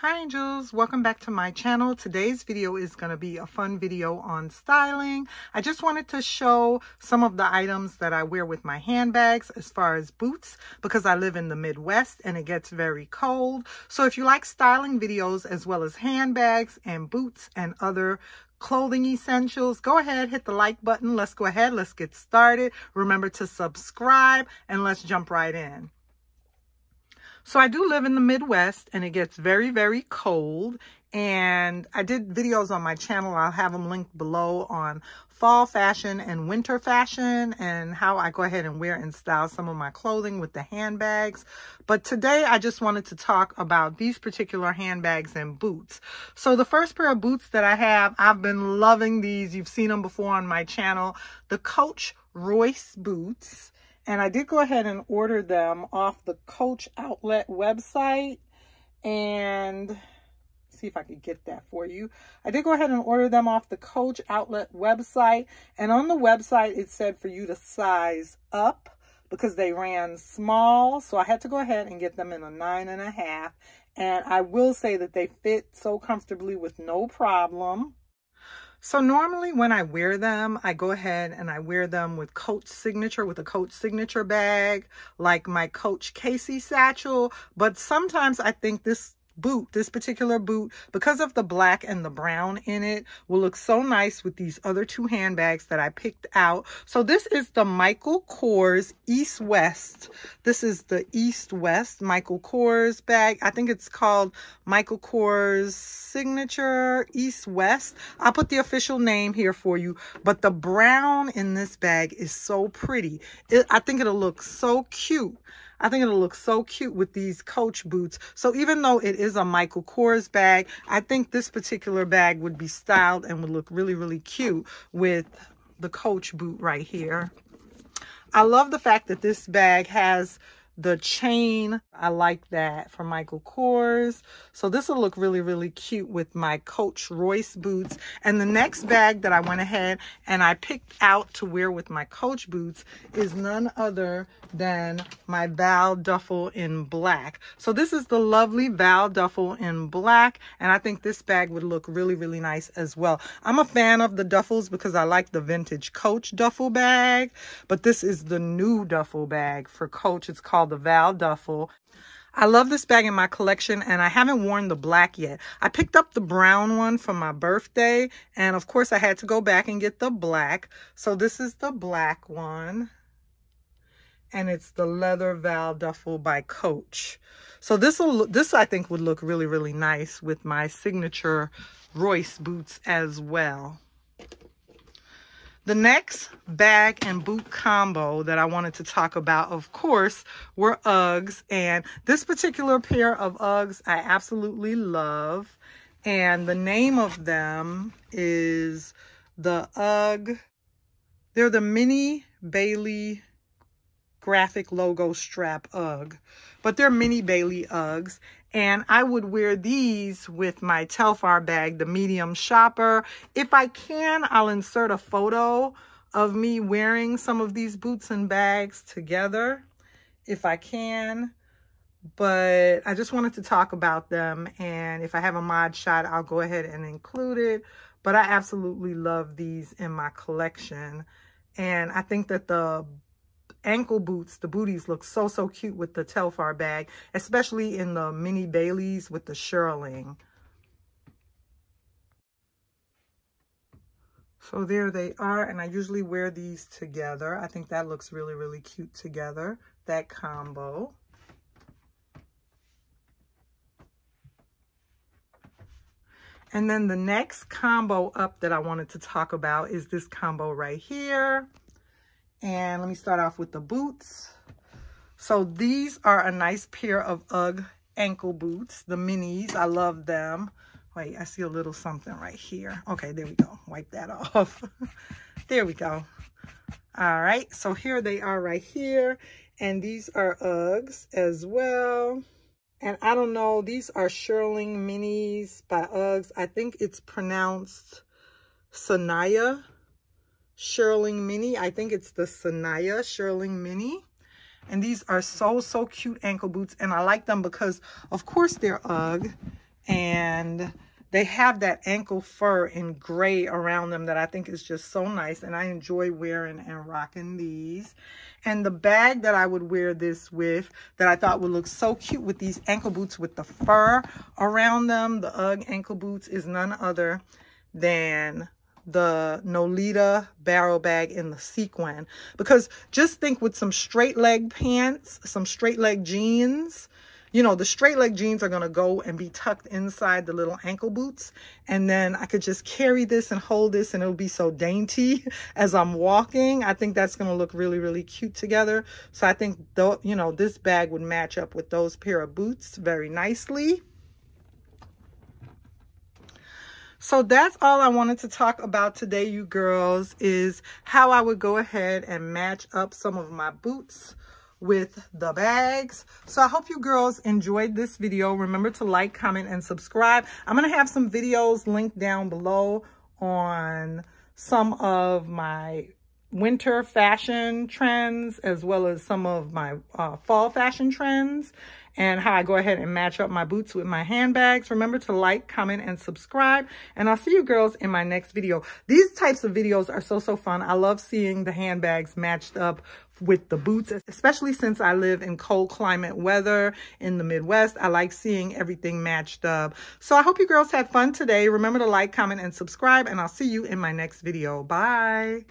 Hi angels, welcome back to my channel. Today's video is going to be a fun video on styling. I just wanted to show some of the items that I wear with my handbags as far as boots, because I live in the Midwest and it gets very cold. So if you like styling videos as well as handbags and boots and other clothing essentials, go ahead, hit the like button. Let's go ahead, let's get started. Remember to subscribe and let's jump right in. So I do live in the Midwest and it gets very, very cold, and I did videos on my channel. I'll have them linked below on fall fashion and winter fashion and how I go ahead and wear and style some of my clothing with the handbags. But today I just wanted to talk about these particular handbags and boots. So the first pair of boots that I have, I've been loving these. You've seen them before on my channel, the Coach Royce boots. And I did go ahead and order them off the Coach outlet website. And see if I could get that for you. I did go ahead and order them off the Coach outlet website. And on the website, it said for you to size up because they ran small. So I had to go ahead and get them in a 9.5. And I will say that they fit so comfortably with no problem. So normally when I wear them, I go ahead and I wear them with Coach signature, with a Coach signature bag, like my Coach Casey satchel. But sometimes I think this particular boot, because of the black and the brown in it, will look so nice with these other two handbags that I picked out. So this is the Michael Kors East West. This is the East West Michael Kors bag. I think it's called Michael Kors Signature East West. I'll put the official name here for you, but the brown in this bag is so pretty. I think it'll look so cute. I think it'll look so cute with these Coach boots. So even though it is a Michael Kors bag, I think this particular bag would be styled and would look really, really cute with the Coach boot right here. I love the fact that this bag has the chain. I like that for Michael Kors. So this will look really, really cute with my Coach Royce boots. And the next bag that I went ahead and I picked out to wear with my Coach boots is none other than my Val Duffle in black. So this is the lovely Val Duffle in black. And I think this bag would look really, really nice as well. I'm a fan of the duffels because I like the vintage Coach duffel bag. But this is the new duffel bag for Coach. It's called the Val Duffle. I love this bag in my collection, and I haven't worn the black yet. I picked up the brown one for my birthday, and of course I had to go back and get the black. So this is the black one, and it's the leather Val Duffle by Coach. So this I think would look really, really nice with my signature Royce boots as well. The next bag and boot combo that I wanted to talk about, of course, were Uggs. And this particular pair of Uggs I absolutely love. And the name of them is the Ugg. They're the mini Baily graphic logo strap Ugg. But they're mini Baily Uggs. And I would wear these with my Telfar bag, the medium shopper. If I can, I'll insert a photo of me wearing some of these boots and bags together, if I can. But I just wanted to talk about them. And if I have a mod shot, I'll go ahead and include it. But I absolutely love these in my collection. And I think that the ankle boots, the booties look so, so cute with the Telfar bag, especially in the mini Baileys with the shearling. So there they are, and I usually wear these together. I think that looks really, really cute together, that combo. And then the next combo up that I wanted to talk about is this combo right here. And let me start off with the boots. So these are a nice pair of Ugg ankle boots, the minis. I love them. Wait, I see a little something right here. Okay, there we go. Wipe that off. There we go. All right, so here they are right here. And these are Uggs as well. And I don't know, these are shearling minis by Uggs. I think it's pronounced Sanaya shearling mini. I think it's the Sanaya shearling mini. And these are so, so cute ankle boots. And I like them because, of course, they're Ugg. and they have that ankle fur in gray around them that I think is just so nice, and I enjoy wearing and rocking these. And the bag that I would wear this with, that I thought would look so cute with these ankle boots with the fur around them, the UGG ankle boots, is none other than the Nolita barrel bag in the sequin. Because just think, with some straight leg pants, some straight leg jeans, you know, the straight leg jeans are going to go and be tucked inside the little ankle boots. And then I could just carry this and hold this, and it'll be so dainty as I'm walking. I think that's going to look really, really cute together. So I think, though, you know, this bag would match up with those pair of boots very nicely. So that's all I wanted to talk about today, you girls, is how I would go ahead and match up some of my boots with the bags. So I hope you girls enjoyed this video. Remember to like, comment, and subscribe. I'm going to have some videos linked down below on some of my winter fashion trends, as well as some of my fall fashion trends, and how I go ahead and match up my boots with my handbags. Remember to like, comment, and subscribe. And I'll see you girls in my next video. These types of videos are so fun. I love seeing the handbags matched up with the boots, especially since I live in cold climate weather in the Midwest. I like seeing everything matched up. So I hope you girls had fun today. Remember to like, comment, and subscribe, and I'll see you in my next video. Bye.